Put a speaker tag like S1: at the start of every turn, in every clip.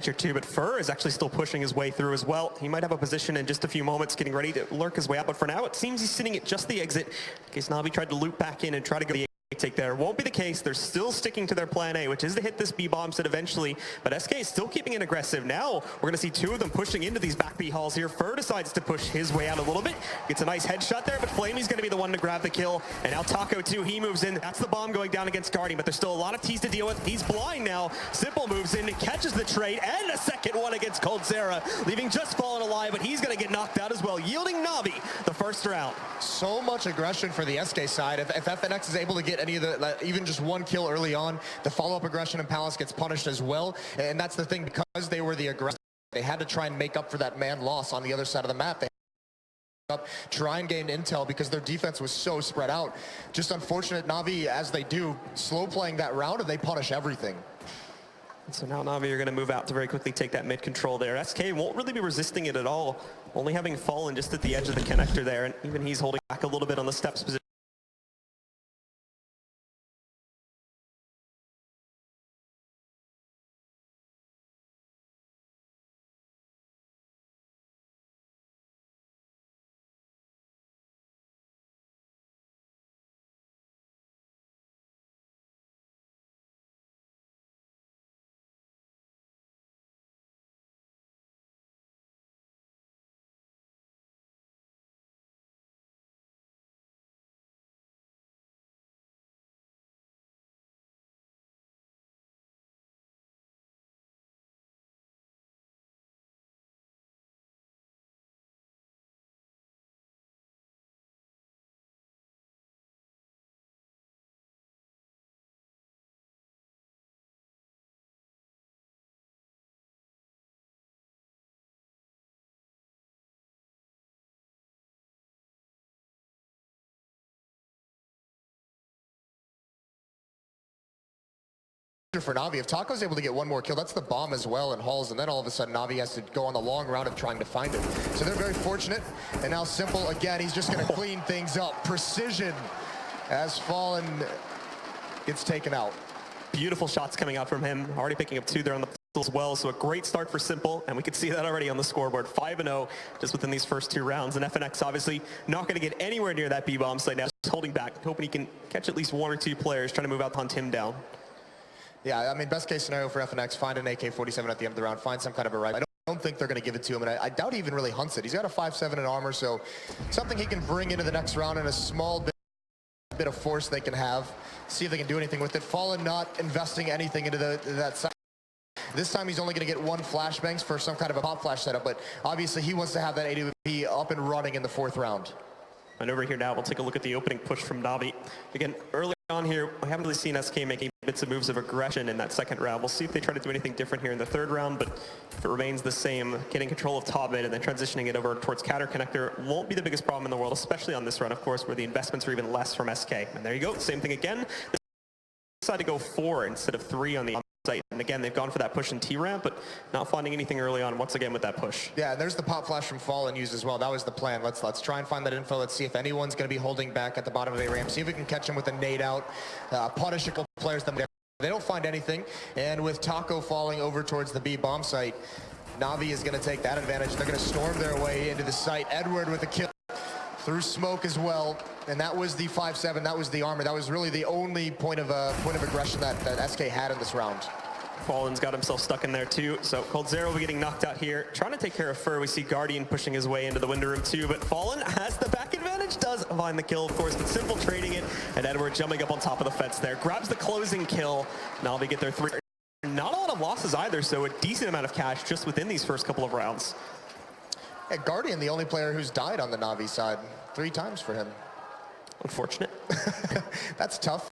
S1: too, but Fur is actually still pushing his way through as well. He might have a position in just a few moments, getting ready to lurk his way out, but for now it seems he's sitting at just the exit in case Na'Vi tried to loop back in and try to go the take there. Won't be the case. They're still sticking to their plan A, which is to hit this B bomb set eventually, but SK is still keeping it aggressive. Now we're going to see two of them pushing into these back B halls here. Fur decides to push his way out a little bit, gets a nice headshot there, but Flamey's going to be the one to grab the kill, and now Taco too, he moves in. That's the bomb going down against Guardian, but there's still a lot of T's to deal with. He's blind now. Simple moves in, catches the trade, and a second one against Coldzera, leaving just Fallen alive, but he's going to get knocked out as well, yielding Na'Vi the first round.
S2: So much aggression for the SK side. If FNX is able to get any of the, even just one kill early on, the follow-up aggression in Palace gets punished as well. And that's the thing, because they were the aggressor, they had to try and make up for that man loss on the other side of the map. They had to try and gain intel because their defense was so spread out. Just unfortunate, Na'Vi, as they do, slow playing that round, and they punish everything.
S1: So now Na'Vi are going to move out to very quickly take that mid control there. SK won't really be resisting it at all, only having Fallen just at the edge of the connector there, and even he's holding back a little bit on the steps position.
S2: For Na'Vi, if Taco's able to get one more kill, that's the bomb as well in Halls, and then all of a sudden Na'Vi has to go on the long route of trying to find it. So they're very fortunate, and now Simple, again, he's just going to clean things up. Precision as Fallen gets taken out.
S1: Beautiful shots coming out from him, already picking up two there on the pistol as well, so a great start for Simple, and we can see that already on the scoreboard. 5-0 just within these first two rounds, and FNX obviously not going to get anywhere near that B-bomb site now, just holding back, hoping he can catch at least one or two players, trying to move out to hunt him down.
S2: Yeah, I mean, best case scenario for FNX, find an AK-47 at the end of the round, find some kind of a rifle. I don't think they're going to give it to him, and I doubt he even really hunts it. He's got a 5.7 in armor, so something he can bring into the next round in a small bit of force they can have. See if they can do anything with it. Fallen not investing anything into that side. This time he's only going to get one flashbangs for some kind of a pop flash setup, but obviously he wants to have that AWP up and running in the fourth round.
S1: And over here now, we'll take a look at the opening push from Na'Vi. Again, early on here, we haven't really seen SK making bits of moves of aggression in that second round. We'll see if they try to do anything different here in the third round, but if it remains the same, getting control of top mid and then transitioning it over towards counter connector won't be the biggest problem in the world, especially on this run, of course, where the investments are even less from SK. And there you go, same thing again. They decided to go 4 instead of 3 on the site. And again, they've gone for that push in T-ramp, but not finding anything early on once again with that push.
S2: Yeah, and there's the pop flash from Fallen used as well. That was the plan. Let's try and find that info. Let's see if anyone's going to be holding back at the bottom of a ramp. See if we can catch him with a nade out. Punish a couple players. They don't find anything. And with Taco falling over towards the B bomb site, Na'Vi is going to take that advantage. They're going to storm their way into the site. Edward with a kill through smoke as well. And that was the 5.7. That was the armor. That was really the only point of aggression that SK had in this round.
S1: Fallen's got himself stuck in there too, so Coldzera will be getting knocked out here. Trying to take care of Fur. We see Guardian pushing his way into the window room too, but Fallen has the back advantage, does find the kill, of course, but Simple trading it, and Edward jumping up on top of the fence there. Grabs the closing kill. Now they get their 3. Not a lot of losses either, so a decent amount of cash just within these first couple of rounds.
S2: Yeah, Guardian, the only player who's died on the Na'Vi side. 3 times for him.
S1: Unfortunate.
S2: That's tough.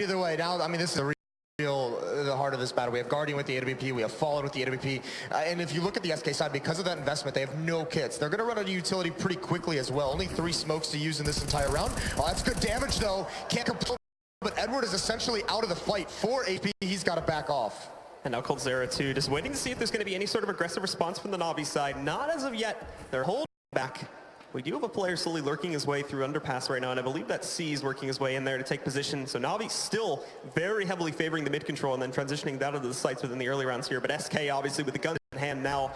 S2: Either way, now, I mean, this is the heart of this battle. We have Guardian with the AWP, we have Fallen with the AWP, and if you look at the SK side, because of that investment, they have no kits. They're going to run out of utility pretty quickly as well. Only 3 smokes to use in this entire round. Oh, that's good damage, though. Can't complete, but Edward is essentially out of the fight. 4 AP, he's got to back off.
S1: And now Coldzera too, just waiting to see if there's going to be any sort of aggressive response from the Na'Vi side. Not as of yet. They're holding back We do have a player slowly lurking his way through underpass right now, and I believe that C is working his way in there to take position. So Na'Vi still very heavily favoring the mid control and then transitioning that into the sites within the early rounds here. But SK obviously with the gun in hand now,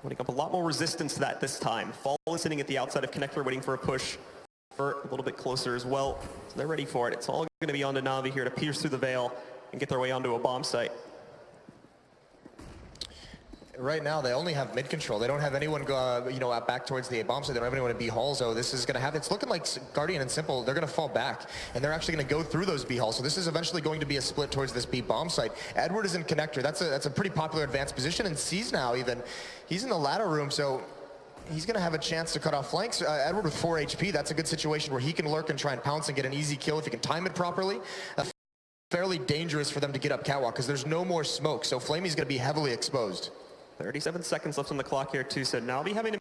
S1: putting up a lot more resistance to that this time. Fallen sitting at the outside of connector waiting for a push for a little bit closer as well. So they're ready for it. It's all going to be on to Na'Vi here to pierce through the veil and get their way onto a bomb site.
S2: Right now, they only have mid control. They don't have anyone go, back towards the A bomb, so they don't have anyone in B halls. So this is going to happen. It's looking like Guardian and Simple, they're going to fall back, and they're actually going to go through those B halls. So this is eventually going to be a split towards this B bomb site. Edward is in connector. That's a pretty popular advanced position, and C's now even. He's in the ladder room, so he's going to have a chance to cut off flanks. Edward with 4 HP, that's a good situation where he can lurk and try and pounce and get an easy kill if he can time it properly. Fairly dangerous for them to get up catwalk because there's no more smoke, so Flamey's going to be heavily exposed.
S1: 37 seconds left on the clock here too, so Na'Vi having to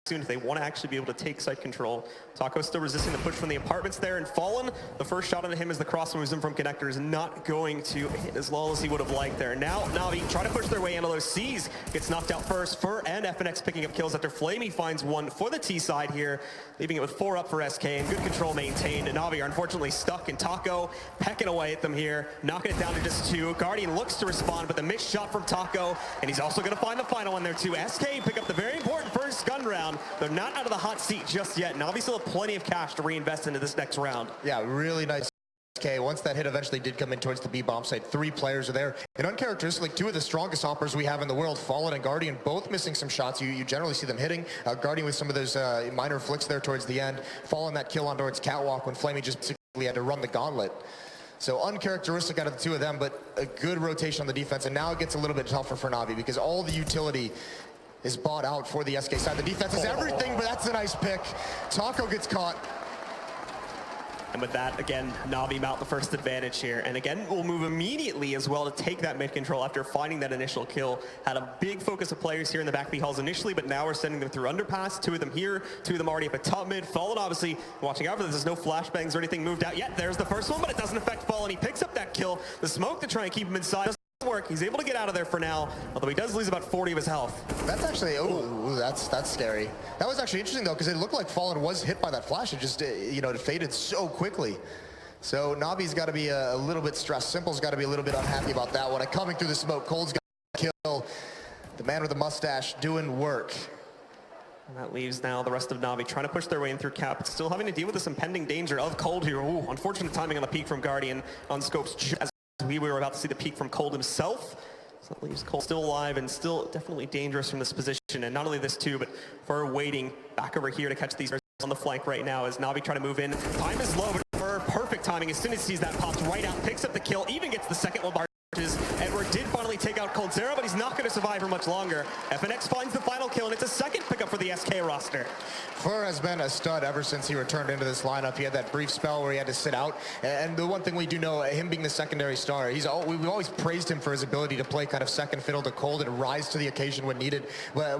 S1: soon if they want to actually be able to take site control. Taco still resisting the push from the apartments there, and Fallen, the first shot on him as the cross moves him from connector is not going to hit as well as he would have liked there. Now Na'Vi try to push their way into those C's, gets knocked out first. Fur and FNX picking up kills after Flamey finds one for the T side here, leaving it with 4 up for SK, and good control maintained. And Na'Vi are unfortunately stuck, and Taco pecking away at them here, knocking it down to just 2. Guardian looks to respond, but the missed shot from Taco, and he's also going to find the final one there too. SK pick up the very important first gun round. They're not out of the hot seat just yet, and Na'Vi still have plenty of cash to reinvest into this next round.
S2: Yeah, really nice. Okay, once that hit eventually did come in towards the B bomb site, 3 players are there. And uncharacteristically, 2 of the strongest operas we have in the world, Fallen and Guardian, both missing some shots. You generally see them hitting. Guardian with some of those minor flicks there towards the end. Fallen that kill on towards catwalk when Flamey just basically had to run the gauntlet. So uncharacteristic out of the 2 of them, but a good rotation on the defense. And now it gets a little bit tougher for Na'Vi because all the utility is bought out for the SK side. The defense is everything, but that's a nice pick. Taco gets caught.
S1: And with that, again, Na'Vi mount the first advantage here. And again, we'll move immediately as well to take that mid control after finding that initial kill. Had a big focus of players here in the back B halls initially, but now we're sending them through underpass. 2 of them here, 2 of them already up at top mid. Fallen obviously watching out for this. There's no flashbangs or anything moved out yet. There's the first one, but it doesn't affect Fallen. He picks up that kill. The smoke to try and keep him inside doesn't work. He's able to get out of there for now, although he does lose about 40 of his health.
S2: That's actually, that's scary. That was actually interesting though, because it looked like Fallen was hit by that flash. It just, it faded so quickly. So Na'Vi's got to be a little bit stressed. Simple's got to be a little bit unhappy about that one. And coming through the smoke, Cold's got to kill the man with the mustache doing work.
S1: And that leaves now the rest of Na'Vi trying to push their way in through cap, still having to deal with this impending danger of Cold here. Ooh, unfortunate timing on the peek from Guardian on scopes as we were about to see the peek from Cold himself. So that leaves Cold still alive and still definitely dangerous from this position. And not only this too, but Fur waiting back over here to catch these on the flank right now as Na'Vi try to move in. Time is low, but Fur, perfect timing. As soon as he sees that, pops right out, picks up the kill, even gets the second one. Edward did finally take out Cold Zero, but he's not going to survive for much longer. FNX finds the final kill, and it's a second pickup for the SK roster.
S2: Fur has been a stud ever since he returned into this lineup. He had that brief spell where he had to sit out. And the one thing we do know, him being the secondary star, we've always praised him for his ability to play kind of second fiddle to Cold and rise to the occasion when needed. But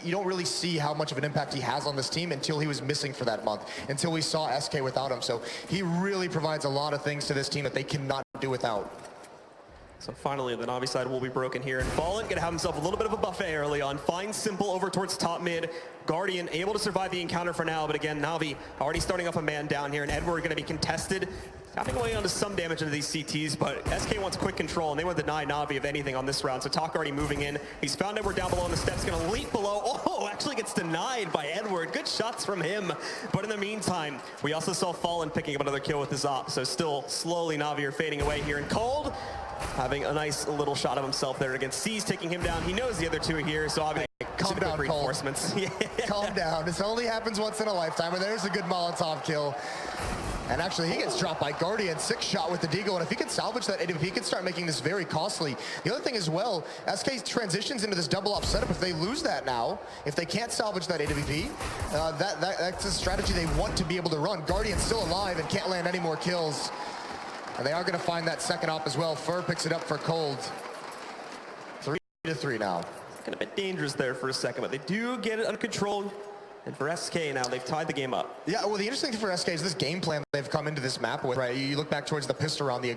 S2: you don't really see how much of an impact he has on this team until he was missing for that month, until we saw SK without him. So he really provides a lot of things to this team that they cannot do without.
S1: So finally, the Na'Vi side will be broken here, and Fallen gonna have himself a little bit of a buffet early on. Finds Simple over towards top mid. Guardian able to survive the encounter for now, but again, Na'Vi already starting off a man down here, and Edward gonna be contested. Tapping away onto some damage into these CTs, but SK wants quick control, and they want to deny Na'Vi of anything on this round. So Talk already moving in. He's found Edward down below on the steps, gonna leap below. Oh, actually gets denied by Edward. Good shots from him. But in the meantime, we also saw Fallen picking up another kill with his op. So still slowly Na'Vi are fading away here, and Cold having a nice little shot of himself there against C's, taking him down. He knows the other 2 are here, so obviously
S2: calm down,
S1: reinforcements.
S2: Yeah. Calm down. This only happens once in a lifetime, and there's a good Molotov kill. And actually, he gets dropped by Guardian, 6 shot with the Deagle, and if he can salvage that, if he can start making this very costly. The other thing as well, SK transitions into this double op setup. If they lose that now, if they can't salvage that AWP, that's a strategy they want to be able to run. Guardian's still alive and can't land any more kills. And they are going to find that second op as well. Fur picks it up for Cold. 3-3 now.
S1: Kind of a bit dangerous there for a second, but they do get it under control. And for SK now, they've tied the game up. Yeah,
S2: well, the interesting thing for SK is this game plan they've come into this map with, right? You look back towards the pistol round, the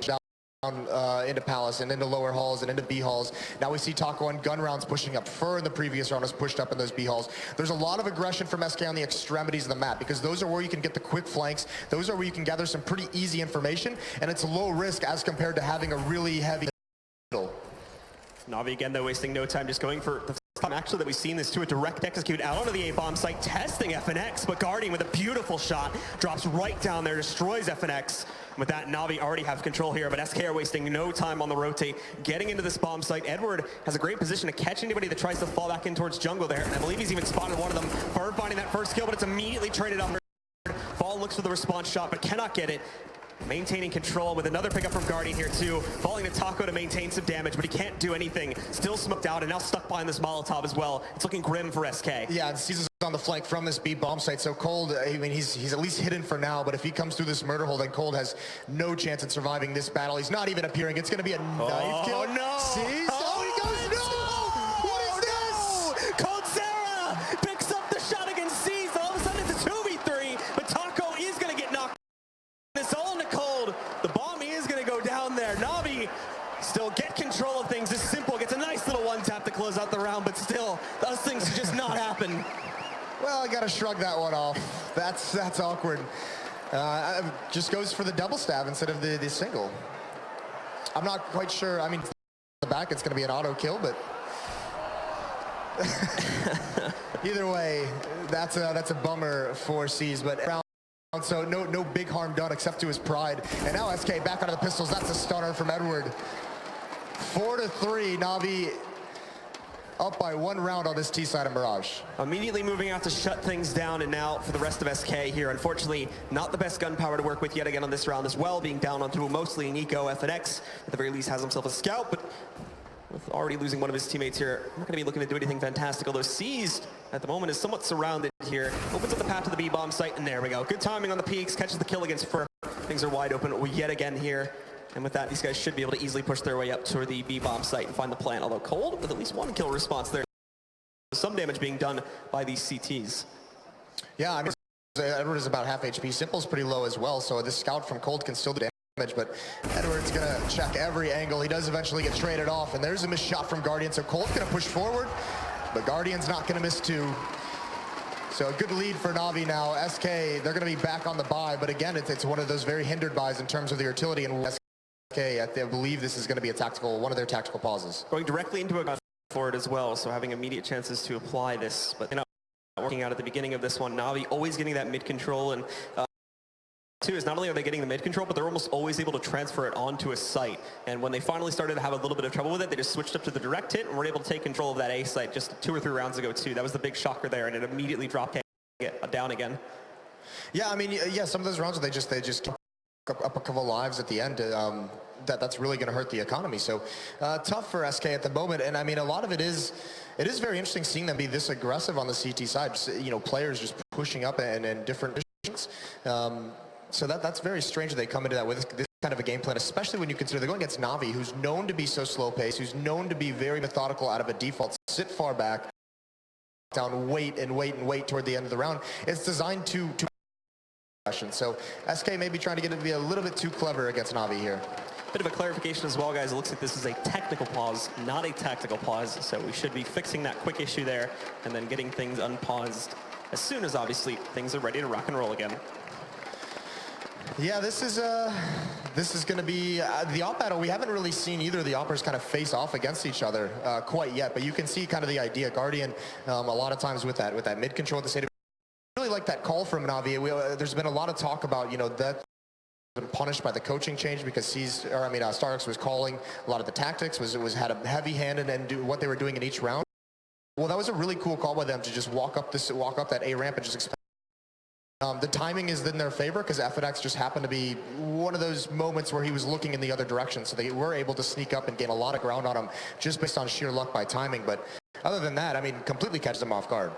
S2: into Palace and into lower halls and into B halls. Now we see Taco on gun rounds pushing up. Fur in the previous round was pushed up in those B halls. There's a lot of aggression from SK on the extremities of the map because those are where you can get the quick flanks. Those are where you can gather some pretty easy information, and it's low risk as compared to having a really heavy middle.
S1: Na'Vi again though wasting no time, just going for the first time actually that we've seen this to a direct execute out onto the A-bomb site, testing FNX, but Guardian with a beautiful shot drops right down there, destroys FNX. With that, Na'Vi already have control here, but SK are wasting no time on the rotate, getting into this bomb site. Edward has a great position to catch anybody that tries to fall back in towards jungle there, and I believe he's even spotted one of them. Bird finding that first kill, but it's immediately traded up. Fall looks for the response shot, but cannot get it. Maintaining control with another pickup from Guardian here too. Falling to Taco to maintain some damage, but he can't do anything. Still smoked out and now stuck behind this Molotov as well. It's looking grim for SK.
S2: Yeah, and Caesar's on the flank from this B bomb site, so Cold, I mean, he's at least hidden for now, but if he comes through this murder hole, then Cold has no chance in surviving this battle. He's not even appearing. It's going to be a knife kill.
S1: Oh, no!
S2: See? Oh, he goes, no! What is this?
S1: Cold Sarah picks up the shot against C's. All of a sudden it's a 2v3, but Taco is going to get knocked. It's all into Cold. The bomb is going to go down there. Na'Vi still get control of things. It's simple. Gets a nice little one tap to close out the round, but still, those things just not happen.
S2: Well, I got to shrug that one off. That's awkward. Just goes for the double stab instead of the single. I'm not quite sure. I mean, the back, it's going to be an auto kill, but either way, that's a bummer for C's. But so no big harm done except to his pride. And now SK back out of the pistols. That's a stunner from Edward. 4-3, Na'Vi up by 1 round on this T side of Mirage.
S1: Immediately moving out to shut things down, and now for the rest of SK here, unfortunately, not the best gunpowder to work with yet again on this round as well, being down onto mostly Nico. FNX, at the very least, has himself a scout, but with already losing one of his teammates here, not going to be looking to do anything fantastic, although Seized at the moment is somewhat surrounded here. Opens up the path to the B-bomb site, and there we go. Good timing on the peaks, catches the kill against Fur. Things are wide open yet again here. And with that, these guys should be able to easily push their way up to the B-bomb site and find the plant, although Cold with at least 1 kill response there. Some damage being done by these CTs.
S2: Yeah, I mean, Edward is about half HP. Simple's pretty low as well, so this scout from Cold can still do damage, but Edward's gonna check every angle. He does eventually get traded off, and there's a missed shot from Guardian, so Cold's gonna push forward, but Guardian's not gonna miss 2. So a good lead for Na'Vi now. SK, they're gonna be back on the buy, but again, it's one of those very hindered buys in terms of the utility, and SK, I believe this is gonna be one of their tactical pauses.
S1: Going directly into a gun for it as well, so having immediate chances to apply this, but they're not working out at the beginning of this one. Na'Vi always getting that mid control, and too is not only are they getting the mid control, but they're almost always able to transfer it onto a site. And when they finally started to have a little bit of trouble with it, they just switched up to the direct hit and were able to take control of that A site just 2 or 3 rounds ago too. That was the big shocker there, and it immediately dropped it down again.
S2: Yeah, I mean, yeah, some of those rounds they just keep up a couple of lives at the end. That's really going to hurt the economy. So tough for SK at the moment. And I mean, a lot of it is very interesting seeing them be this aggressive on the CT side. Just, you know, players just pushing up and different positions. So that's very strange that they come into that with this kind of a game plan, especially when you consider they're going against Na'Vi, who's known to be so slow paced, who's known to be very methodical out of a default, sit far back, down, wait and wait and wait toward the end of the round. It's designed to so SK may be trying to get it to be a little bit too clever against Na'Vi here.
S1: Bit of a clarification as well, guys. It looks like this is a technical pause, not a tactical pause. So we should be fixing that quick issue there and then getting things unpaused as soon as, obviously, things are ready to rock and roll again.
S2: Yeah, this is going to be the op battle. We haven't really seen either of the oppers kind of face off against each other quite yet, but you can see kind of the idea. Guardian, a lot of times with that mid control at the state of really like that call from Na'Vi. There's been a lot of talk about, you know, that been punished by the coaching change because Starks was calling a lot of the tactics, had a heavy hand and do what they were doing in each round. Well, that was a really cool call by them to just walk up that A ramp and just expect. The timing is in their favor because FNX just happened to be one of those moments where he was looking in the other direction, so they were able to sneak up and gain a lot of ground on him just based on sheer luck by timing. But other than that, I mean, completely catches them off guard.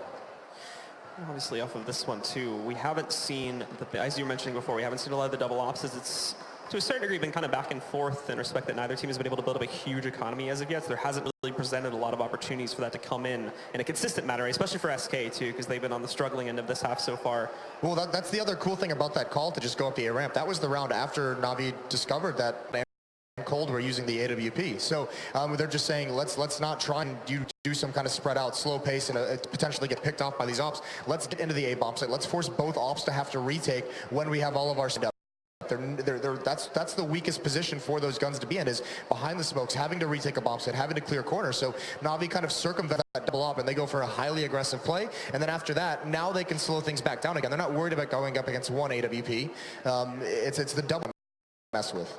S1: Obviously, off of this one too, we haven't seen, as you were mentioning before, we haven't seen a lot of the double ops. It's to a certain degree been kind of back and forth in respect that neither team has been able to build up a huge economy as of yet. So there hasn't really presented a lot of opportunities for that to come in a consistent manner, especially for SK too, because they've been on the struggling end of this half so far.
S2: Well, that's the other cool thing about that call to just go up the A ramp. That was the round after Na'Vi discovered that cold, we're using the AWP. So they're just saying, let's not try and do some kind of spread out, slow pace, and potentially get picked off by these ops. Let's get into the A bomb site. Let's force both ops to have to retake when we have all of our stuff. That's the weakest position for those guns to be in, is behind the smokes, having to retake a bomb site, having to clear corners. So Na'Vi kind of circumvent that double up, and they go for a highly aggressive play. And then after that, now they can slow things back down again. They're not worried about going up against one AWP. It's the double mess with.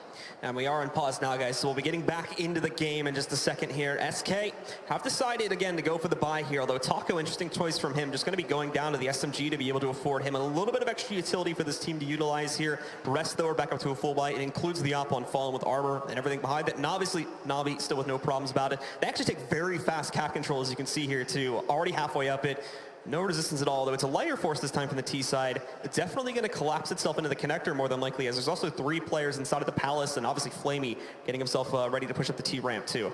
S1: And we are on pause now, guys, so we'll be getting back into the game in just a second here. SK have decided again to go for the buy here, although Taco, interesting choice from him, just going to be going down to the SMG to be able to afford him a little bit of extra utility for this team to utilize here. Rest, though, are back up to a full buy. It includes the op on Fallen with armor and everything behind it. And obviously, Na'Vi still with no problems about it. They actually take very fast cap control, as you can see here, too. Already halfway up it. No resistance at all, though it's a lighter force this time from the T side. It's definitely going to collapse itself into the connector more than likely, as there's also 3 players inside of the Palace, and obviously Flamey getting himself ready to push up the T ramp too.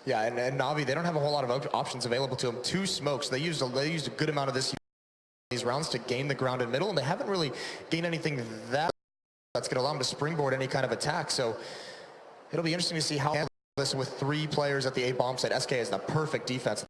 S2: Yeah, and Na'Vi, they don't have a whole lot of options available to them. 2 smokes. They used a good amount of these rounds to gain the ground and middle, and they haven't really gained anything that's going to allow them to springboard any kind of attack. So it'll be interesting to see how this with 3 players at the A bomb site. SK is the perfect defense.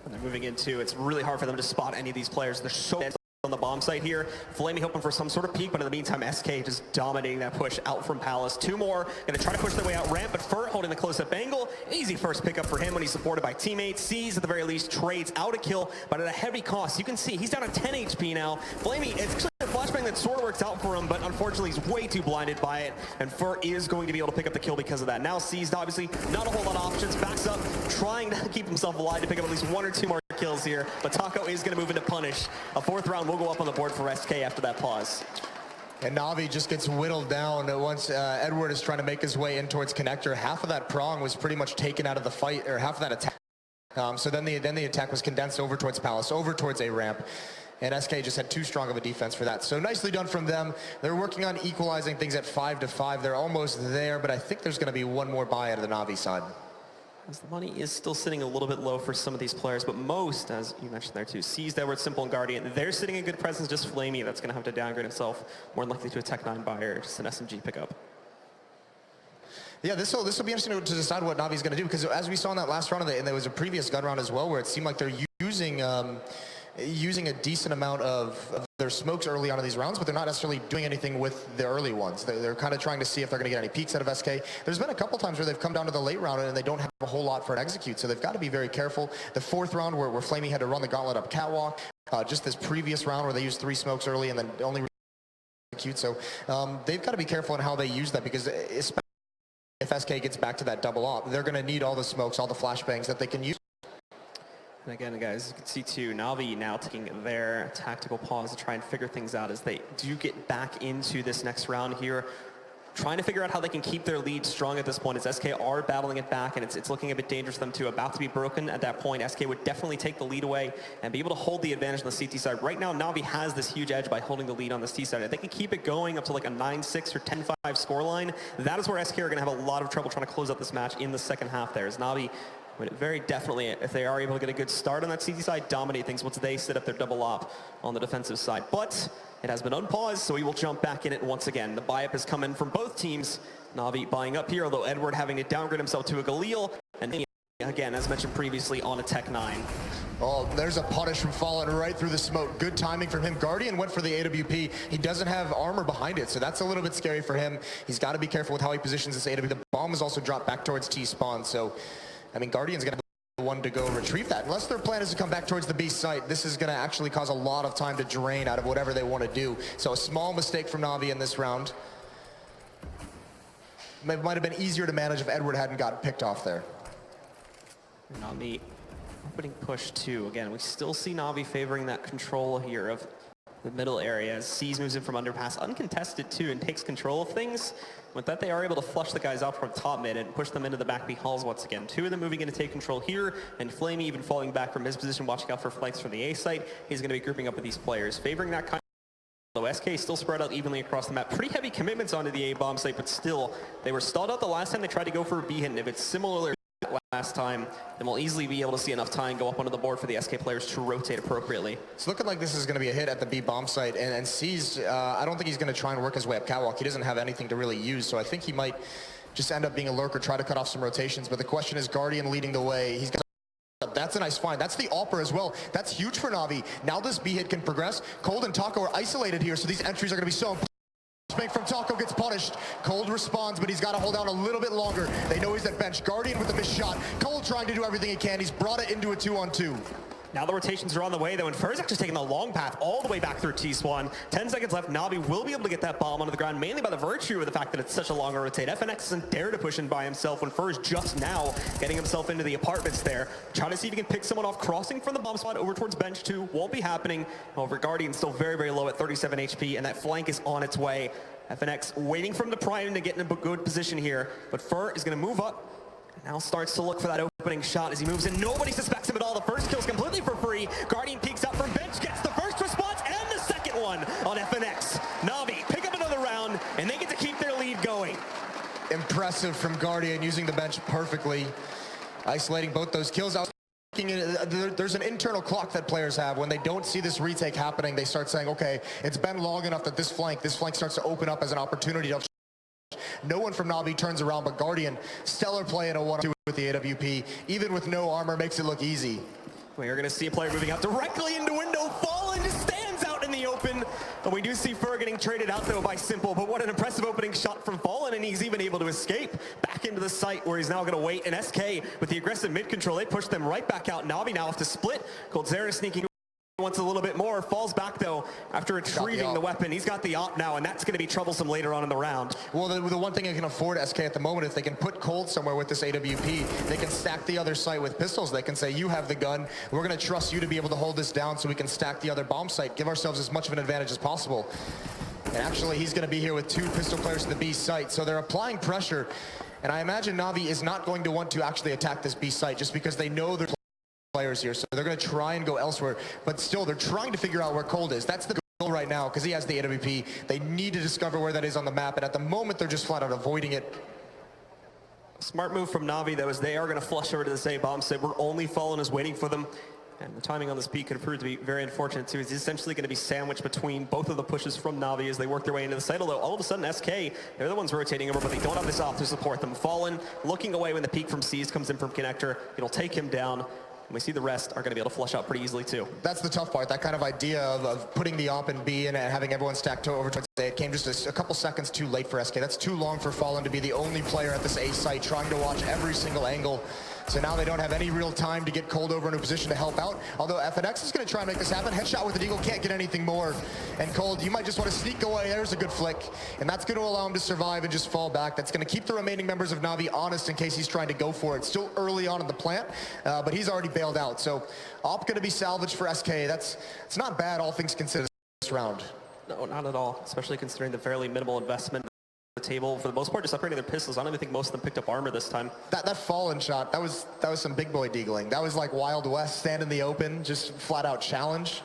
S1: And they're moving into, it's really hard for them to spot any of these players. They're so dead on the bomb site here. Flamey hoping for some sort of peek, but in the meantime, SK just dominating that push out from Palace. 2 more, gonna try to push their way out ramp, but Furt holding the close-up angle. Easy first pickup for him when he's supported by teammates. Sees at the very least, trades out a kill, but at a heavy cost. You can see he's down to 10 HP now. Flamey, it's actually a flashbang that sort of works out for him, but unfortunately he's way too blinded by it, and Furt is going to be able to pick up the kill because of that. Now Seized, obviously, not a whole lot of options, backs up, trying to keep himself alive to pick up at least 1 or 2 more kills here, but Taco is going to move into punish. A 4th round will go up on the board for SK after that pause.
S2: And Na'Vi just gets whittled down once Edward is trying to make his way in towards connector. Half of that prong was pretty much taken out of the fight, or half of that attack. So then the attack was condensed over towards Palace, over towards A ramp. And SK just had too strong of a defense for that. So nicely done from them. They're working on equalizing things at 5-5. They're almost there, but I think there's going to be 1 more buy out of the Na'Vi side.
S1: As the money is still sitting a little bit low for some of these players, but most, as you mentioned there too, Seized, Edward, Simple, and Guardian, they're sitting in good presence. Just Flamey that's going to have to downgrade himself, more than likely to a Tech 9 buy or just an SMG pickup.
S2: Yeah, this will be interesting to decide what Na'Vi's going to do, because as we saw in that last round, and there was a previous gun round as well, where it seemed like they're using a decent amount of their smokes early on in these rounds, but they're not necessarily doing anything with the early ones. They're kind of trying to see if they're going to get any peeks out of SK. There's been a couple times where they've come down to the late round and they don't have a whole lot for an execute, so they've got to be very careful. The 4th round where Flamey had to run the gauntlet up catwalk, just this previous round where they used 3 smokes early and then only execute, so they've got to be careful in how they use that, because especially if SK gets back to that double op, they're going to need all the smokes, all the flashbangs that they can use.
S1: And again, guys, you can see too, Na'Vi now taking their tactical pause to try and figure things out as they do get back into this next round here. Trying to figure out how they can keep their lead strong at this point, as SK are battling it back, and it's looking a bit dangerous for them too. About to be broken at that point. SK would definitely take the lead away and be able to hold the advantage on the CT side. Right now, Na'Vi has this huge edge by holding the lead on this T side. If they can keep it going up to like a 9-6 or 10-5 scoreline, that is where SK are going to have a lot of trouble trying to close out this match in the second half there. As Na'Vi would very definitely, if they are able to get a good start on that CT side, dominate things once they set up their double op on the defensive side. But it has been unpaused, so we will jump back in it once again. The buy-up has come in from both teams. Na'Vi buying up here, although Edward having to downgrade himself to a Galil, and again, as mentioned previously, on a Tech 9.
S2: Oh, there's a punish from Fallen right through the smoke. Good timing from him. Guardian went for the AWP. He doesn't have armor behind it, so that's a little bit scary for him. He's got to be careful with how he positions this AWP. The bomb is also dropped back towards T-spawn, so I mean, Guardian's going to be the one to go retrieve that. Unless their plan is to come back towards the B site, this is going to actually cause a lot of time to drain out of whatever they want to do. So a small mistake from Na'Vi in this round. It might have been easier to manage if Edward hadn't gotten picked off there.
S1: Na'Vi opening push too. Again, we still see Na'Vi favoring that control here of the middle area as Seas moves in from underpass, uncontested too, and takes control of things. With that, they are able to flush the guys out from top mid and push them into the back B halls once again. 2 of them moving in to take control here, and Flamey even falling back from his position, watching out for flanks from the A site. He's going to be grouping up with these players, favoring that kind of SK still spread out evenly across the map. Pretty heavy commitments onto the A bomb site, but still, they were stalled out the last time they tried to go for a B hit, and if it's similar last time, then we'll easily be able to see enough time go up onto the board for the SK players to rotate appropriately.
S2: It's looking like this is going to be a hit at the B bomb site, and Seized, I don't think he's going to try and work his way up catwalk. He doesn't have anything to really use, so I think he might just end up being a lurker, try to cut off some rotations. But the question is, Guardian leading the way. He's got. That's a nice find. That's the AWPer as well. That's huge for Na'Vi. Now this B hit can progress. Cold and Taco are isolated here, so these entries are going to be so important. Spank from Taco gets punished. Cold responds, but he's got to hold out a little bit longer. They know he's at bench. Guardian with the missed shot. Cold trying to do everything he can. He's brought it into a 2-on-2.
S1: Now the rotations are on the way, though, and Fur's actually taking the long path all the way back through T-Swan. 10 seconds left. Na'Vi will be able to get that bomb onto the ground, mainly by the virtue of the fact that it's such a long rotate. FNX doesn't dare to push in by himself when Fur's just now getting himself into the apartments there. Try to see if he can pick someone off, crossing from the bomb spot over towards bench 2. Won't be happening. However, Guardian's still very, very low at 37 HP, and that flank is on its way. FNX waiting for him to prime to get in a good position here, but Fur is going to move up. Now starts to look for that opening shot as he moves in. Nobody suspects him at all. The first kill's completely for free. Guardian peeks out from bench, gets the first response and the second one on FNX. Na'Vi pick up another round, and they get to keep their lead going.
S2: Impressive from Guardian, using the bench perfectly, isolating both those kills. There's an internal clock that players have. When they don't see this retake happening, they start saying, okay, it's been long enough that this flank starts to open up as an opportunity to. No one from Na'Vi turns around, but Guardian, stellar play in a 1-2 with the AWP. Even with no armor, makes it look easy.
S1: We're going to see a player moving out directly into window. Fallen just stands out in the open. And we do see Fur getting traded out, though, by Simple. But what an impressive opening shot from Fallen, and he's even able to escape back into the site where he's now going to wait. And SK, with the aggressive mid-control, they push them right back out. Na'Vi now have to split. Coldzera sneaking wants a little bit more, falls back though after retrieving the weapon. He's got the op now, and that's going to be troublesome later on in the round.
S2: Well, the one thing they can afford SK at the moment, if they can put Cold somewhere with this AWP, they can stack the other site with pistols. They can say, you have the gun, we're going to trust you to be able to hold this down so we can stack the other bomb site, give ourselves as much of an advantage as possible. And actually, he's going to be here with 2 pistol players to the B site, so they're applying pressure. And I imagine Na'Vi is not going to want to actually attack this B site just because they know they're players here, so they're going to try and go elsewhere, but still they're trying to figure out where Cold is. That's the goal right now, because he has the AWP. They need to discover where that is on the map, and at the moment they're just flat out avoiding it.
S1: Smart move from Na'Vi, though, as they are going to flush over to this A bomb site. We're only Fallen is waiting for them, and the timing on this peak could prove to be very unfortunate too. He's essentially going to be sandwiched between both of the pushes from Na'Vi as they work their way into the site, although all of a sudden SK, they're the ones rotating over, but they don't have this off to support them. Fallen looking away when the peak from C's comes in from Connector. It'll take him down. And we see the rest are going to be able to flush out pretty easily too.
S2: That's the tough part, that kind of idea of putting the op in B and having everyone stacked over towards A. It came just a couple seconds too late for SK. That's too long for Fallen to be the only player at this A site trying to watch every single angle. So now they don't have any real time to get Cold over in a position to help out. Although FNX is going to try and make this happen. Headshot with an Eagle, can't get anything more. And Cold, you might just want to sneak away. There's a good flick. And that's going to allow him to survive and just fall back. That's going to keep the remaining members of Na'Vi honest in case he's trying to go for it. Still early on in the plant, but he's already bailed out. So op going to be salvaged for SK. It's not bad, all things considered, this round.
S1: No, not at all, especially considering the fairly minimal investment. The table for the most part just upgrading their pistols. I don't even think most of them picked up armor this time.
S2: That Fallen shot, that was some big boy deagling. That was like Wild West, stand in the open, just flat out challenge.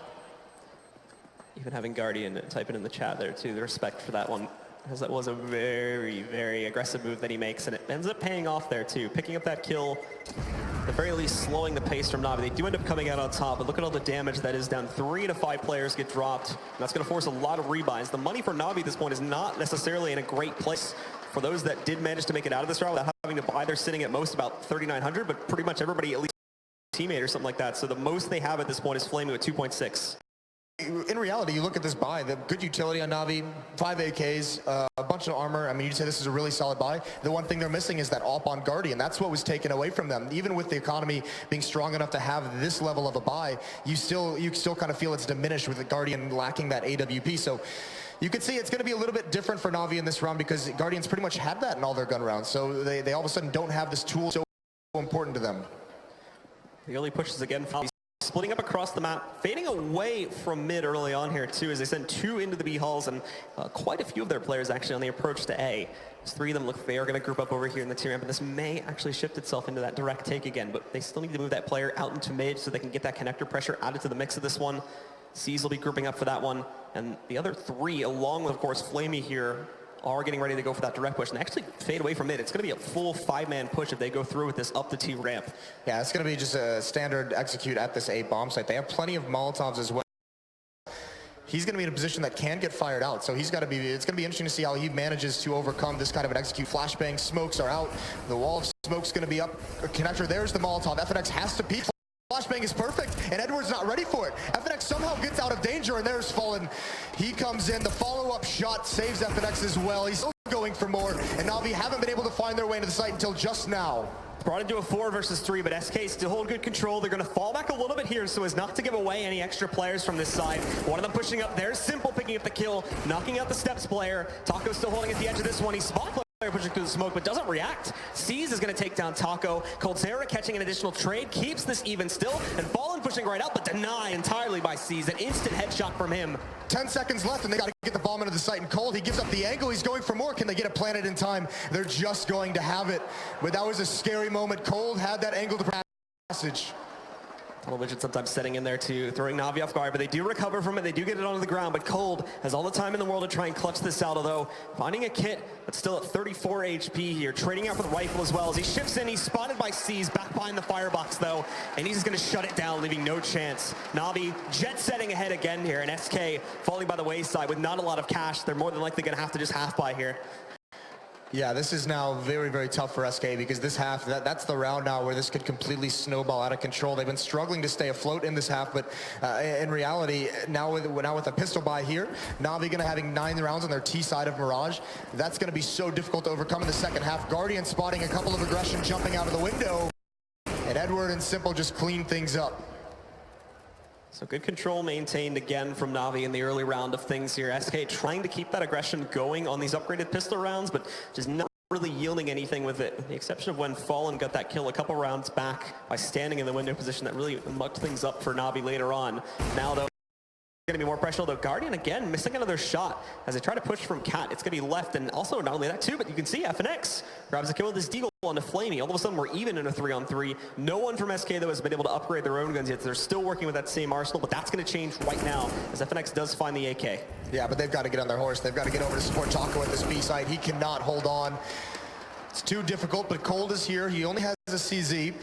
S1: Even having Guardian type it in the chat there too, the respect for that one, because that was a very, very aggressive move that he makes, and it ends up paying off there too, picking up that kill, at the very least slowing the pace from Na'Vi. They do end up coming out on top, but look at all the damage that is down. 3 to 5 players get dropped, and that's going to force a lot of rebuys. The money for Na'Vi at this point is not necessarily in a great place. For those that did manage to make it out of this round without having to buy, they're sitting at most about 3,900, but pretty much everybody at least a teammate or something like that. So the most they have at this point is Flaming with 2.6.
S2: In reality, you look at this buy, the good utility on Na'Vi, 5 AKs, a bunch of armor. I mean, you'd say this is a really solid buy. The one thing they're missing is that op on Guardian. That's what was taken away from them. Even with the economy being strong enough to have this level of a buy, you still kind of feel it's diminished with the Guardian lacking that AWP. So you can see it's going to be a little bit different for Na'Vi in this round because Guardians pretty much had that in all their gun rounds. So they all of a sudden don't have this tool so important to them.
S1: The early pushes again. Splitting up across the map, fading away from mid early on here too, as they send 2 into the B halls, and quite a few of their players actually on the approach to A. As 3 of them look, they are going to group up over here in the T ramp, and this may actually shift itself into that direct take again, but they still need to move that player out into mid so they can get that connector pressure added to the mix of this one. C's will be grouping up for that one, and the other 3, along with, of course, Flamey here, are getting ready to go for that direct push and actually fade away from mid. It's going to be a full 5-man push if they go through with this up the T ramp.
S2: Yeah, it's going to be just a standard execute at this A bomb site. They have plenty of Molotovs as well. he's going to be in a position that can get fired out. So it's going to be interesting to see how he manages to overcome this kind of an execute. Flashbang smokes are out. The wall of smoke's going to be up. Connector, there's the Molotov. FNX has to peek. Flashbang is perfect, and Edward's not ready for it. FNX somehow gets out of danger, and there's Fallen. He comes in. The follow-up shot saves FNX as well. He's still going for more, and Na'Vi haven't been able to find their way into the site until just now.
S1: Brought into a 4 versus 3, but SK still hold good control. They're going to fall back a little bit here so as not to give away any extra players from this side. One of them pushing up. There's Simple picking up the kill, knocking out the Steps player. Taco still holding at the edge of this one. He's spot player pushing through the smoke, but doesn't react. Seas is going to take down Taco. Coldzera catching an additional trade, keeps this even still, and Fallen pushing right out, but denied entirely by Seas. An instant headshot from him.
S2: 10 seconds left, and they got to get the bomb into the site. And Cold, he gives up the angle. He's going for more. Can they get it planted in time? They're just going to have it. But that was a scary moment. Cold had that angle to passage.
S1: Television sometimes setting in there too, throwing Na'Vi off guard, but they do recover from it. They do get it onto the ground, but Cold has all the time in the world to try and clutch this out, although finding a kit that's still at 34 HP here, trading out for the rifle as well as he shifts in. He's spotted by Seas back behind the firebox though, and he's just going to shut it down, leaving no chance. Na'Vi jet setting ahead again here, and SK falling by the wayside with not a lot of cash. They're more than likely going to have to just half buy here.
S2: Yeah, this is now very, very tough for SK because this half, that's the round now where this could completely snowball out of control. They've been struggling to stay afloat in this half, but in reality, now with a pistol buy here, Na'Vi going to having 9 rounds on their T side of Mirage. That's going to be so difficult to overcome in the second half. Guardian spotting a couple of aggression jumping out of the window, and Edward and Simple just clean things up.
S1: So good control maintained again from Na'Vi in the early round of things here. SK trying to keep that aggression going on these upgraded pistol rounds, but just not really yielding anything with it. With the exception of when Fallen got that kill a couple rounds back by standing in the window position that really mucked things up for Na'Vi later on. Now though, going to be more pressure, though. Guardian again missing another shot as they try to push from Cat. It's going to be left, and also not only that too, but you can see FNX grabs a kill with his deagle onto Flamey. All of a sudden we're even in a 3-on-3. No one from SK though has been able to upgrade their own guns yet. They're still working with that same arsenal, but that's going to change right now as FNX does find the AK.
S2: Yeah, but they've got to get on their horse. They've got to get over to support Taco at this B side. He cannot hold on. It's too difficult, but Cold is here. He only has a CZ,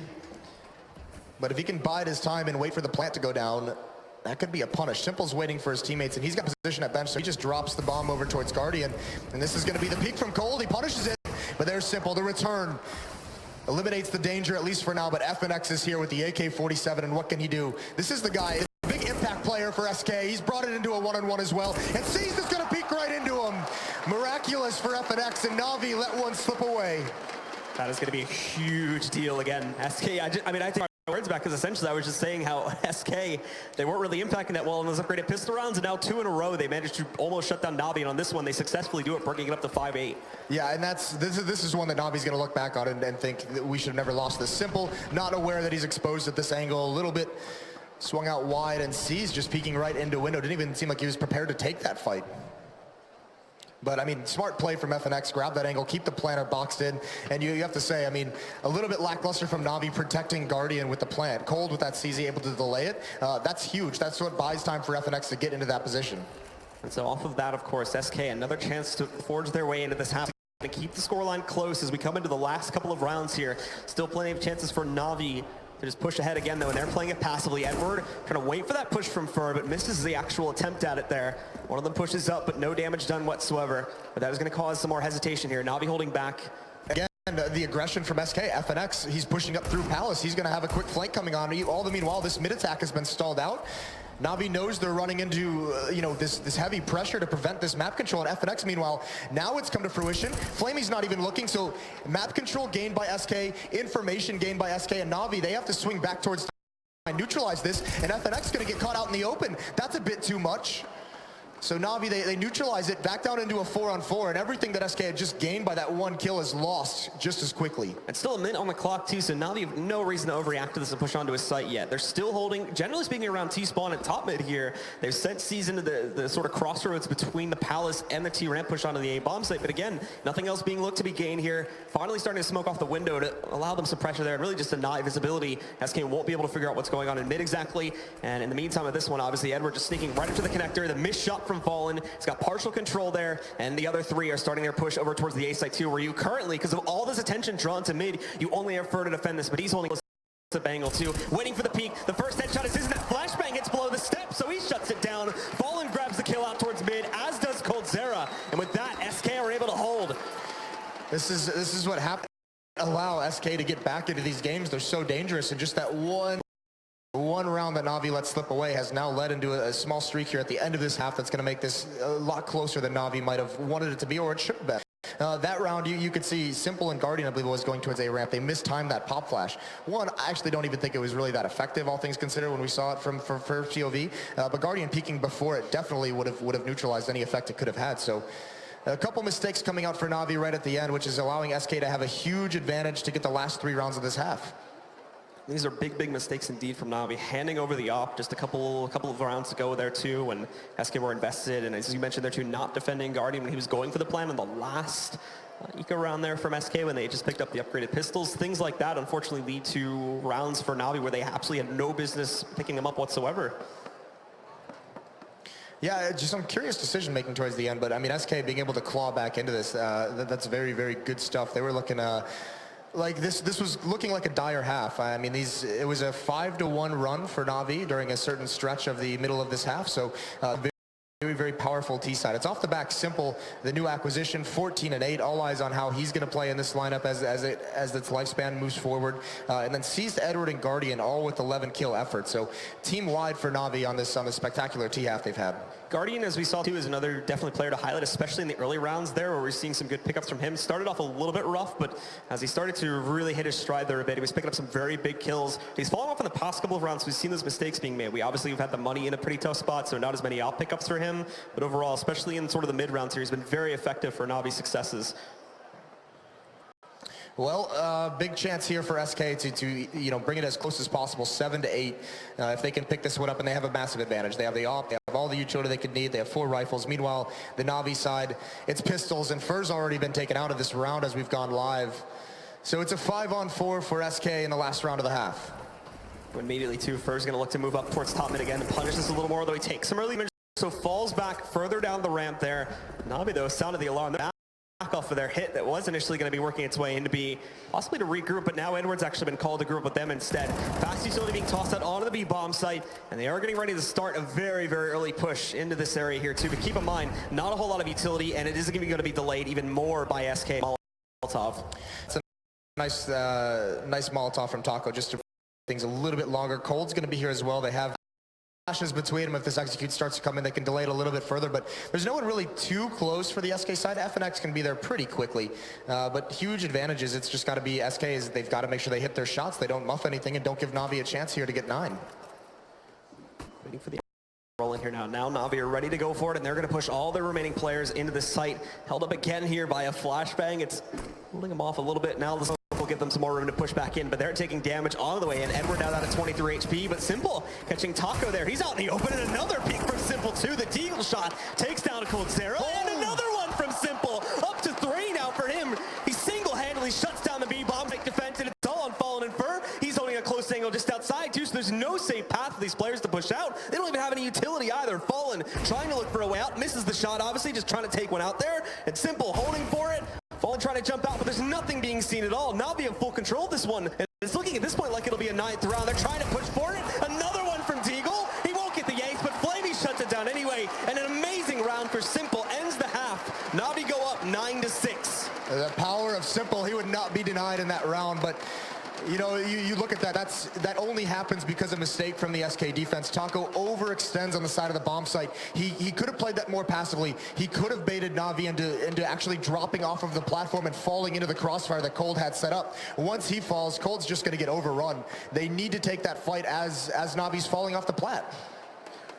S2: but if he can bide his time and wait for the plant to go down, that could be a punish. Simple's waiting for his teammates, and he's got position at bench, so he just drops the bomb over towards Guardian. And this is going to be the peak from Cold. He punishes it, but there's Simple. The return eliminates the danger, at least for now, but FNX is here with the AK-47, and what can he do? This is the guy, a big impact player for SK. He's brought it into a one-on-one as well, and Seas is going to peek right into him. Miraculous for FNX, and Na'Vi let one slip away.
S1: That is going to be a huge deal again. SK, I take my words back, because essentially I was just saying how SK, they weren't really impacting that well in those upgraded pistol rounds, and now 2 in a row they managed to almost shut down Na'Vi, and on this one they successfully do it, bringing it up to 5-8.
S2: Yeah, and this is one that Na'Vi's going to look back on and think that we should have never lost this. Simple, not aware that he's exposed at this angle, a little bit swung out wide, and Seas just peeking right into window. Didn't even seem like he was prepared to take that fight. But, I mean, smart play from FNX, grab that angle, keep the planter boxed in, and you have to say, I mean, a little bit lackluster from Na'Vi protecting Guardian with the plant. Cold with that CZ able to delay it. That's huge. That's what buys time for FNX to get into that position.
S1: And so off of that, of course, SK, another chance to forge their way into this half and keep the scoreline close as we come into the last couple of rounds here. Still plenty of chances for Na'Vi to just push ahead again, though, and they're playing it passively. Edward trying to wait for that push from Fur, but misses the actual attempt at it there. One of them pushes up, but no damage done whatsoever. But that is going to cause some more hesitation here. Na'Vi holding back.
S2: Again, the aggression from SK. FNX, he's pushing up through Palace. He's going to have a quick flank coming on. All the meanwhile, this mid attack has been stalled out. Na'Vi knows they're running into, this heavy pressure to prevent this map control. And FNX, meanwhile, now it's come to fruition. Flamey's not even looking, so map control gained by SK, information gained by SK, and Na'Vi, they have to swing back towards neutralize this, and FNX is going to get caught out in the open. That's a bit too much. So Na'Vi, they neutralize it back down into a 4-on-4, and everything that SK had just gained by that one kill is lost just as quickly. And
S1: still a minute on the clock too, so Na'Vi have no reason to overreact to this and push onto his site yet. They're still holding, generally speaking, around T-spawn and top mid here. They've sent Seas into the sort of crossroads between the Palace and the T-ramp push onto the A-bomb site, but again, nothing else being looked to be gained here. Finally starting to smoke off the window to allow them some pressure there, and really just deny visibility. SK won't be able to figure out what's going on in mid exactly, and in the meantime of this one, obviously, Edward just sneaking right up to the connector. The missed shot from Fallen. It's got partial control there, and the other 3 are starting their push over towards the A site too, where you currently, because of all this attention drawn to mid, you only have Fur to defend this, but he's holding to Bangle too, waiting for the peak. The first headshot is his, and that flashbang hits below the step, so he shuts it down. Fallen grabs the
S2: This is what happened. Allow SK to get back into these games. They're so dangerous, and just that one round that Na'Vi let slip away has now led into a small streak here at the end of this half that's going to make this a lot closer than Na'Vi might have wanted it to be, or it should have been. That round, you could see Simple and Guardian, I believe, was going towards A ramp. They mistimed that pop flash. One, I actually don't even think it was really that effective, all things considered, when we saw it from first POV. But Guardian peeking before it definitely would have neutralized any effect it could have had. So a couple mistakes coming out for Na'Vi right at the end, which is allowing SK to have a huge advantage to get the last 3 rounds of this half.
S1: These are big mistakes indeed from Na'Vi, handing over the op just a couple of rounds to go there too, when SK were invested, and as you mentioned there too, not defending Guardian when he was going for the plan in the last eco round there from SK when they just picked up the upgraded pistols. Things like that unfortunately lead to rounds for Na'Vi where they absolutely had no business picking them up whatsoever.
S2: Yeah, just some curious decision making towards the end, but I mean, SK being able to claw back into this, that's very good stuff. They were looking like this was looking like a dire half. I mean, it was a 5-1 run for Na'Vi during a certain stretch of the middle of this half. So very powerful T side. It's off the back Simple, the new acquisition, 14-8. All eyes on how he's going to play in this lineup as its lifespan moves forward. And then seized Edward and Guardian, all with 11 kill effort. So team wide for Na'Vi on this spectacular T half they've had.
S1: Guardian, as we saw too, is another definitely player to highlight, especially in the early rounds there, where we're seeing some good pickups from him. Started off a little bit rough, but as he started to really hit his stride there a bit, he was picking up some very big kills. He's falling off in the past couple of rounds. We've seen those mistakes being made. We obviously have had the money in a pretty tough spot, so not as many out pickups for him. But overall, especially in sort of the mid rounds here, he's been very effective for Na'Vi's successes.
S2: Well, big chance here for SK to bring it as close as possible, 7-8. If they can pick this one up, and they have a massive advantage. They have the op, they have all the utility they could need. They have 4 rifles. Meanwhile, the Na'Vi side, it's pistols, and Fur's already been taken out of this round as we've gone live. So it's a 5-on-4 for SK in the last round of the half.
S1: Immediately, too, Fur's going to look to move up towards top mid again and punish this a little more, though he takes some early damage, so falls back further down the ramp there. Na'Vi, though, sounded the alarm. Back off of their hit that was initially going to be working its way into B, possibly to regroup, but now Edward's actually been called to group with them instead. Fast utility being tossed out onto the B bomb site, and they are getting ready to start a very early push into this area here too. But keep in mind, not a whole lot of utility, and it is going to be delayed even more by SK Molotov.
S2: It's a nice Molotov from Taco, just to things a little bit longer. Cold's going to be here as well. They have flashes between them. If this execute starts to come in, they can delay it a little bit further, but there's no one really too close for the SK side. FNX can be there pretty quickly, but huge advantages. It's just got to be SK's. They've got to make sure they hit their shots, they don't muff anything, and don't give Na'Vi a chance here to get 9.
S1: Waiting for the roll in here now. Now Na'Vi are ready to go for it, and they're going to push all their remaining players into the site. Held up again here by a flashbang. It's holding them off a little bit. Now the smoke will give them some more room to push back in, but they're taking damage on the way in. Edward now down to 23 HP, but Simple catching Taco there. He's out in the open, and another peek from Simple too. The Deagle shot takes down a Cold Sarah, and another one from Simple. Up to 3 now for him. He single-handedly shuts down the B-bomb, make defense, and it's all on Fallen and Fur. He's holding a close angle just outside too, so there's no safe path for these players to push out. They don't even have any utility either. Fallen trying to look for a way out, misses the shot, obviously, just trying to take one out there, and Simple holding for it. Fallen trying to jump out, but there's nothing being seen at all. Na'Vi in full control of this one, and it's looking at this point like it'll be a 9th round. They're trying to push for it. Another one from Deagle. He won't get the ace, but Flamey shuts it down anyway, and an amazing round for Simple ends the half. Na'Vi go up 9-6.
S2: The power of Simple, he would not be denied in that round, but you know, you look at that, that only happens because of mistake from the SK defense. Taco overextends on the side of the bomb site. He could have played that more passively. He could have baited Na'Vi into actually dropping off of the platform and falling into the crossfire that Cold had set up. Once he falls, Cold's just going to get overrun. They need to take that fight as Na'Vi's falling off the plat.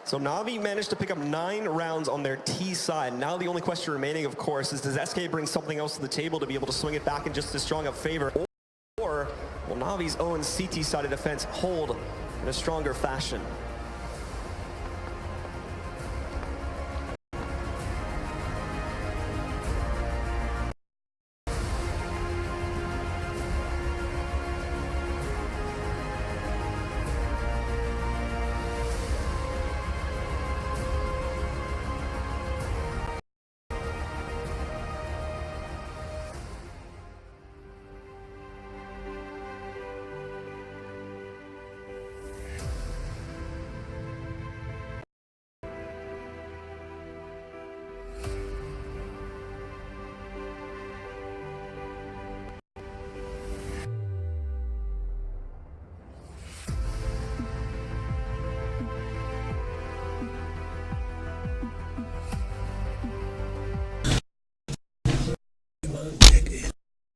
S1: So Na'Vi managed to pick up 9 rounds on their T side. Now the only question remaining, of course, is does SK bring something else to the table to be able to swing it back in just as strong of favor? Or will Na'Vi's own CT side of defense hold in a stronger fashion?